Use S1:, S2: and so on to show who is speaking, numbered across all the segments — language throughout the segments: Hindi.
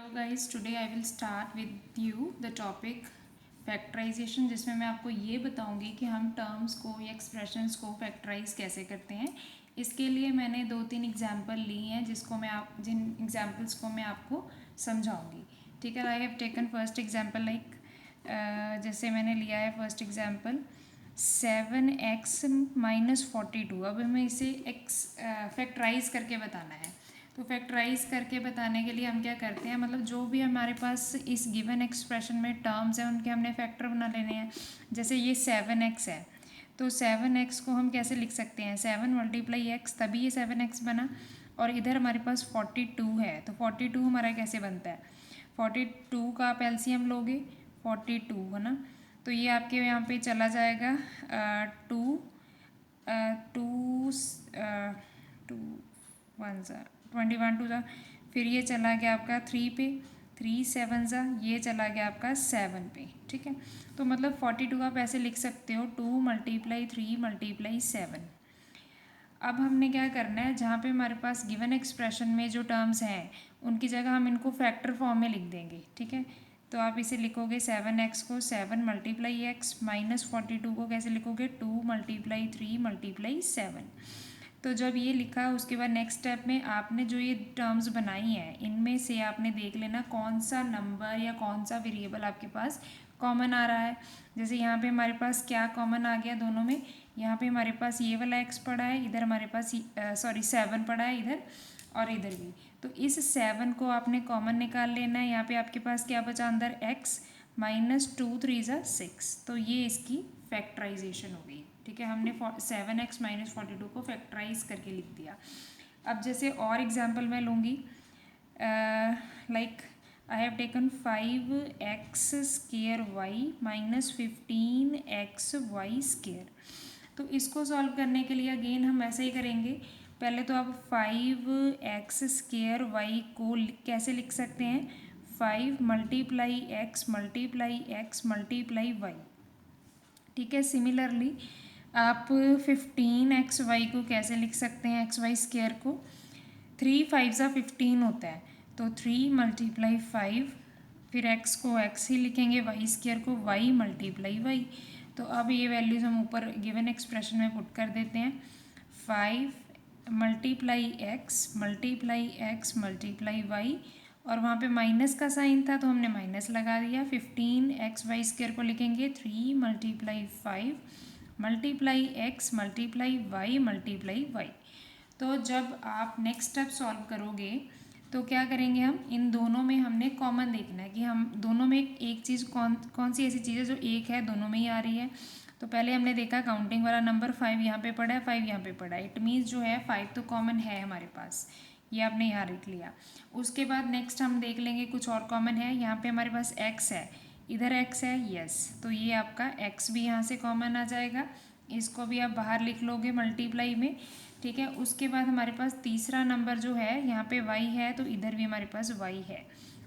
S1: Hello guys, today I will start with you the topic factorization, जिसमें मैं आपको ये बताऊंगी कि हम टर्म्स को या एक्सप्रेशंस को फैक्टराइज कैसे करते हैं। इसके लिए मैंने 2-3 एग्जांपल ली हैं जिन एग्जांपल्स को मैं आपको समझाऊंगी। ठीक है, I have taken first example like जैसे मैंने लिया है फर्स्ट एग्जांपल 7x-42। अब हमें इसे फैक्टराइज करके बताना है। तो फैक्टराइज करके बताने के लिए हम क्या करते हैं, मतलब जो भी हमारे पास इस गिवन एक्सप्रेशन में टर्म्स हैं उनके हमने फैक्टर बना लेने हैं। जैसे ये 7x है, तो 7x को हम कैसे लिख सकते हैं, 7 × x, तभी ये 7x बना। और इधर हमारे पास 42 है, तो 42 हमारा कैसे बनता है, 42 का आप एलसीएम लोगे 42 है ना, तो ये आपके यहाँ पे चला जाएगा टू टू टू 21 2 फिर ये चला गया आपका 3 पे, 3 7 ये चला गया आपका 7 पे। ठीक है, तो मतलब 42 आप ऐसे लिख सकते हो 2 × 3 × 7। अब हमने क्या करना है, जहाँ पे हमारे पास गिवन एक्सप्रेशन में जो टर्म्स हैं उनकी जगह हम इनको फैक्टर फॉर्म में लिख देंगे। ठीक है, तो आप इसे लिखोगे 7x को 7 × x माइनस 42 को कैसे लिखोगे 2 × 3 × 7। तो जब ये लिखा उसके बाद नेक्स्ट स्टेप में आपने जो ये टर्म्स बनाई हैं इनमें से आपने देख लेना कौन सा नंबर या कौन सा वेरिएबल आपके पास कॉमन आ रहा है। जैसे यहाँ पे हमारे पास क्या कॉमन आ गया दोनों में, यहाँ पे हमारे पास ये वाला x पड़ा है, इधर हमारे पास 7 पड़ा है इधर और इधर भी। तो इस 7 को आपने कॉमन निकाल लेना है। यहाँ पे आपके पास क्या बचा अंदर x माइनस 2 3 6, तो ये इसकी फैक्टराइजेशन हो गई। ठीक है, हमने 7x - 42 को फैक्टराइज करके लिख दिया। अब जैसे और एग्जांपल मैं लूँगी, like I have taken 5x² minus 15xy²। तो इसको सॉल्व करने के लिए अगेन हम ऐसे ही करेंगे। पहले तो आप 5x² को कैसे लिख सकते हैं, 5 × x × y। ठीक है, सिमिलरली आप 15xy को कैसे लिख सकते हैं, xy² को 3 5 15 होता है, तो 3 × 5, फिर x को x ही लिखेंगे, y² को y × y। तो अब ये वैल्यूज़ हम ऊपर गिवन एक्सप्रेशन में पुट कर देते हैं। 5 × x × y, और वहाँ पे माइनस का साइन था तो हमने माइनस लगा दिया। 15xy² को लिखेंगे 3 × 5 × x × y। तो जब आप नेक्स्ट स्टेप सॉल्व करोगे तो क्या करेंगे, हम इन दोनों में हमने कॉमन देखना है कि हम दोनों में एक चीज़ कौन सी ऐसी चीज़ है जो एक है दोनों में ही आ रही है। तो पहले हमने देखा काउंटिंग वाला नंबर 5 यहाँ पे पड़ा है, 5 यहाँ पे पड़ा है, इट मीन्स जो है 5 तो कॉमन है हमारे पास, ये आपने यहाँ लिख लिया। उसके बाद नेक्स्ट हम देख लेंगे कुछ और कॉमन है। यहाँ पे हमारे पास x है, इधर x है, यस, तो ये आपका x भी यहाँ से कॉमन आ जाएगा, इसको भी आप बाहर लिख लोगे मल्टीप्लाई में। ठीक है, उसके बाद हमारे पास तीसरा नंबर जो है यहाँ पे y है, तो इधर भी हमारे पास y है,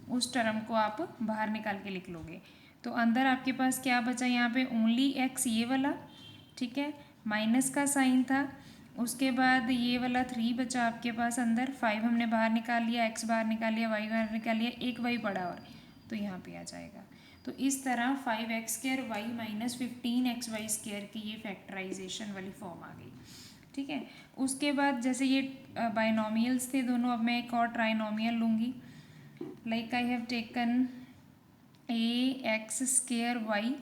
S1: उस टर्म को आप बाहर निकाल के लिख लोगे। तो अंदर आपके पास क्या बचा, यहाँ पे ओनली x ये वाला, ठीक है, माइनस का साइन था। उसके बाद ये वाला 3 बचा आपके पास अंदर, 5 हमने बाहर निकाल लिया, x बाहर निकाल लिया, y बाहर निकाल लिया, एक y पड़ा और, तो यहाँ पे आ जाएगा। तो इस तरह 5x² y माइनस 15xy² की ये फैक्टराइजेशन वाली फॉर्म आ गई। ठीक है, उसके बाद जैसे ये बाइनोमियल्स थे दोनों, अब मैं एक और ट्राइनोमियल लूँगी, like I have taken ax²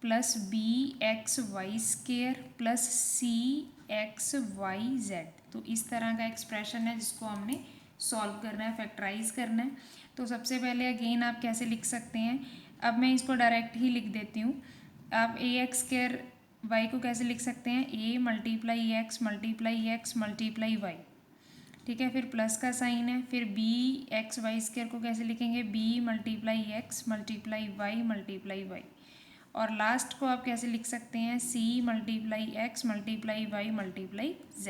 S1: plus bxy² plus cxyz। तो इस तरह का एक्सप्रेशन है जिसको हमने सॉल्व करना है, फैक्टराइज करना है। तो सबसे पहले अगेन आप कैसे लिख सकते हैं, अब मैं इसको डायरेक्ट ही लिख देती हूँ। आप ax² y को कैसे लिख सकते हैं, a × x × y। ठीक है, फिर प्लस का साइन है, फिर bxy² को कैसे लिखेंगे, b × x × y। और लास्ट को आप कैसे लिख सकते हैं, c × x × y z।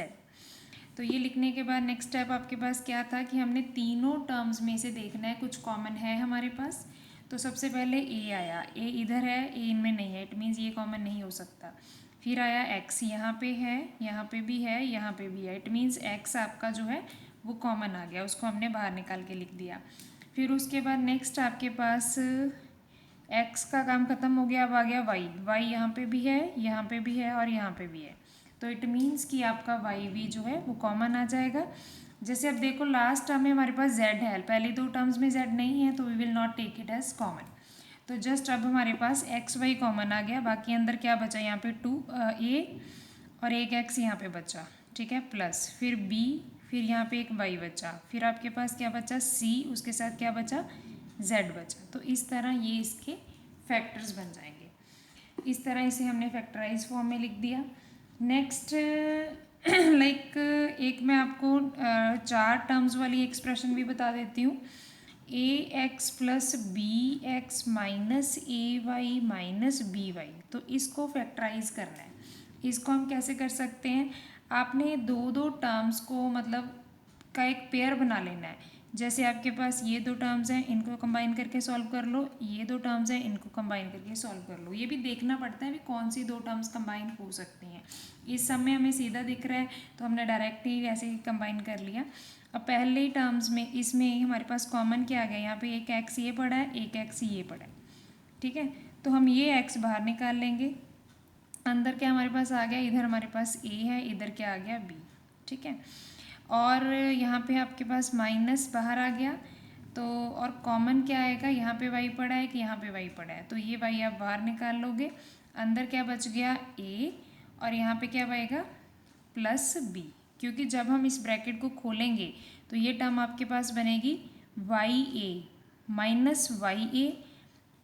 S1: तो ये लिखने के बाद नेक्स्ट स्टेप आपके पास क्या था कि हमने तीनों टर्म्स में से देखना है कुछ कॉमन है हमारे पास। तो सबसे पहले a आया, a इधर है, a इनमें नहीं है, इट मीन्स ये कॉमन नहीं हो सकता। फिर आया x, यहाँ पे है, यहाँ पे भी है, यहाँ पे भी है, इट मीन्स x आपका जो है वो कॉमन आ गया, उसको हमने बाहर निकाल के लिख दिया। फिर उसके बाद नेक्स्ट आपके पास एक्स का काम ख़त्म हो गया, अब आ गया वाई। वाई यहाँ पे भी है, यहाँ पे भी है और यहाँ पे भी है। तो इट मीन्स कि आपका वाई भी जो है वो कॉमन आ जाएगा। जैसे अब देखो लास्ट टर्म में हमारे पास जेड है, पहली दो टर्म्स में जेड नहीं है तो we will not take it as common. तो जस्ट अब हमारे पास एक्स वाई कॉमन आ गया, बाकी अंदर क्या बचा यहाँ पे 2a और एक एक्स यहाँ पे बचा, ठीक है, प्लस फिर b, फिर यहाँ पे एक y बचा, फिर आपके पास क्या बचा c, उसके साथ क्या बचा z बचा। तो इस तरह ये इसके फैक्टर्स बन जाएंगे। इस तरह इसे हमने फैक्टराइज फॉर्म में लिख दिया। नेक्स्ट लाइक एक मैं आपको चार टर्म्स वाली एक्सप्रेशन भी बता देती हूँ। A x plus b x minus a y minus B Y, तो इसको फैक्टराइज करना है। इसको हम कैसे कर सकते हैं, आपने दो दो टर्म्स को मतलब का एक पेयर बना लेना है। जैसे आपके पास ये दो टर्म्स हैं, इनको कंबाइन करके सॉल्व कर लो, ये दो टर्म्स हैं, इनको कंबाइन करके सॉल्व कर लो। ये भी देखना पड़ता है कि कौन सी दो टर्म्स कंबाइन हो सकती हैं। इस सब में हमें सीधा दिख रहा है तो हमने डायरेक्ट ही ऐसे ही कंबाइन कर लिया। अब पहले ही टर्म्स में इसमें हमारे पास कॉमन क्या आ गया, यहाँ पे एक एक्स ये पड़ा है, एक एक्स ये पड़ा है, ठीक है। तो हम ये एक्स बाहर निकाल लेंगे, अंदर क्या हमारे पास आ गया, इधर हमारे पास ए है, इधर क्या आ गया बी, ठीक है। और यहाँ पे आपके पास माइनस बाहर आ गया, तो और कॉमन क्या आएगा, यहाँ पे वाई पड़ा है कि यहाँ पे वाई पड़ा है, तो ये वाई आप बाहर निकाल लोगे। अंदर क्या बच गया ए, और यहाँ पे क्या बचेगा प्लस बी, क्योंकि जब हम इस ब्रैकेट को खोलेंगे तो ये टर्म आपके पास बनेगी Y A minus Y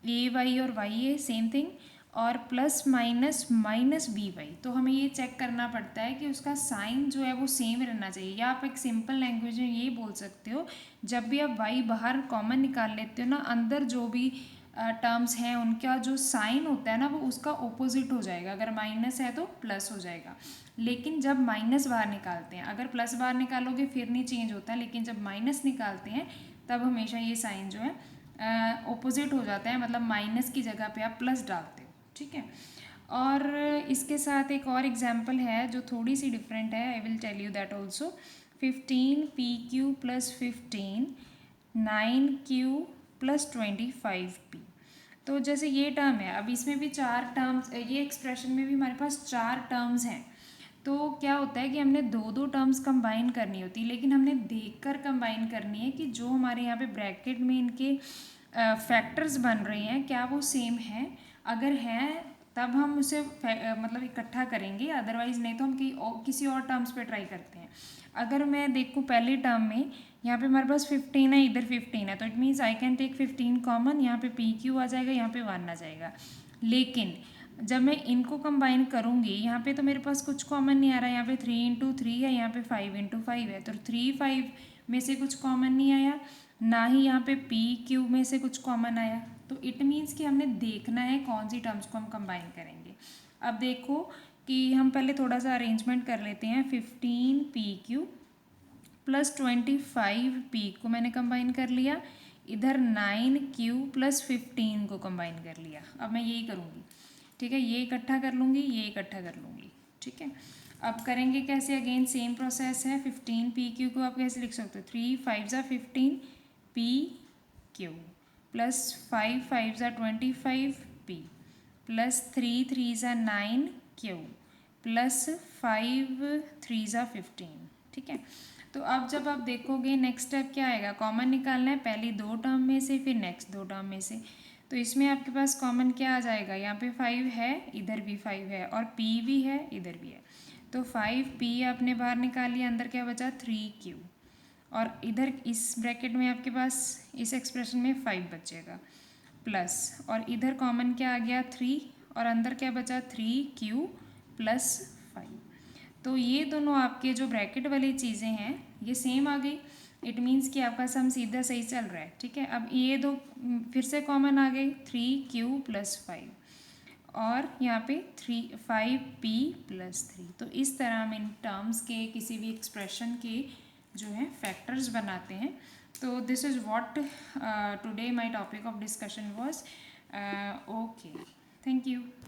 S1: A Y और वाई ए सेम थिंग, और plus minus minus B Y. तो हमें ये चेक करना पड़ता है कि उसका साइन जो है वो सेम रहना चाहिए, या आप एक सिंपल लैंग्वेज में ये बोल सकते हो, जब भी आप वाई बाहर कॉमन निकाल लेते हो ना, अंदर जो भी टर्म्स हैं उनका जो साइन होता है ना वो उसका ऑपोजिट हो जाएगा। अगर माइनस है तो प्लस हो जाएगा, लेकिन जब माइनस बाहर निकालते हैं, अगर प्लस बाहर निकालोगे फिर नहीं चेंज होता है, लेकिन जब माइनस निकालते हैं तब हमेशा ये साइन जो है ऑपोजिट हो जाता है, मतलब माइनस की जगह पे आप प्लस डालते हो, ठीक है। और इसके साथ एक और एग्जांपल है जो थोड़ी सी डिफरेंट है, I will tell you that also. 15pq plus 15 9q plus 25p। तो जैसे ये टर्म है, अब इसमें भी चार टर्म्स, ये एक्सप्रेशन में भी हमारे पास चार टर्म्स हैं। तो क्या होता है कि हमने दो दो टर्म्स कंबाइन करनी होती है, लेकिन हमने देखकर कंबाइन करनी है कि जो हमारे यहाँ पे ब्रैकेट में इनके फैक्टर्स बन रहे हैं क्या वो सेम हैं। अगर हैं तब हम उसे मतलब इकट्ठा करेंगे, अदरवाइज़ नहीं तो हम किसी और टर्म्स पे ट्राई करते हैं। अगर मैं देखूँ पहली टर्म में यहाँ पे हमारे पास 15 है, इधर 15 है, तो it means I can take 15 common, यहाँ पे पी क्यू आ जाएगा, यहाँ पे 1 आ जाएगा। लेकिन जब मैं इनको कंबाइन करूँगी यहाँ पे तो मेरे पास कुछ कॉमन नहीं आ रहा है, यहाँ पे 3 × 3 है, यहाँ पे 5 × 5 है, तो 3 5 में से कुछ कॉमन नहीं आया, ना ही यहाँ पे पी क्यू में से कुछ कॉमन आया। तो इट मीन्स कि हमने देखना है कौन सी टर्म्स को हम कंबाइन करेंगे। अब देखो कि हम पहले थोड़ा सा अरेंजमेंट कर लेते हैं। 15pq प्लस 25p को मैंने कंबाइन कर लिया, इधर 9q प्लस 15 को कंबाइन कर लिया। अब मैं यही करूँगी, ठीक है, ये इकट्ठा कर लूँगी, ये इकट्ठा कर लूँगी, ठीक है। अब करेंगे कैसे, अगेन सेम प्रोसेस है। 15pq को आप कैसे लिख सकते हो, 3 5 15 pq plus 5 5 25p plus 3 3 9q plus 5 3 15, ठीक है। तो अब जब आप देखोगे नेक्स्ट स्टेप क्या आएगा, कॉमन निकालना है, पहली दो टर्म में से फिर नेक्स्ट दो टर्म में से। तो इसमें आपके पास कॉमन क्या आ जाएगा, यहाँ पे 5 है, इधर भी 5 है, और p भी है, इधर भी है, तो 5p आपने बाहर निकाल लिया, अंदर क्या बचा 3q, और इधर इस ब्रैकेट में आपके पास इस एक्सप्रेशन में 5 बचेगा प्लस, और इधर कॉमन क्या आ गया 3, और अंदर क्या बचा 3q प्लस 5। तो ये दोनों आपके जो ब्रैकेट वाली चीज़ें हैं ये सेम आ गई, इट मीन्स कि आपका सम सीधा सही चल रहा है, ठीक है। अब ये दो फिर से कॉमन आ गई, 3q प्लस 5, और यहाँ पे 5p प्लस 3। तो इस तरह हम इन टर्म्स के किसी भी एक्सप्रेशन के जो है फैक्टर्स बनाते हैं। तो this is what today my topic of discussion was. Okay, thank you.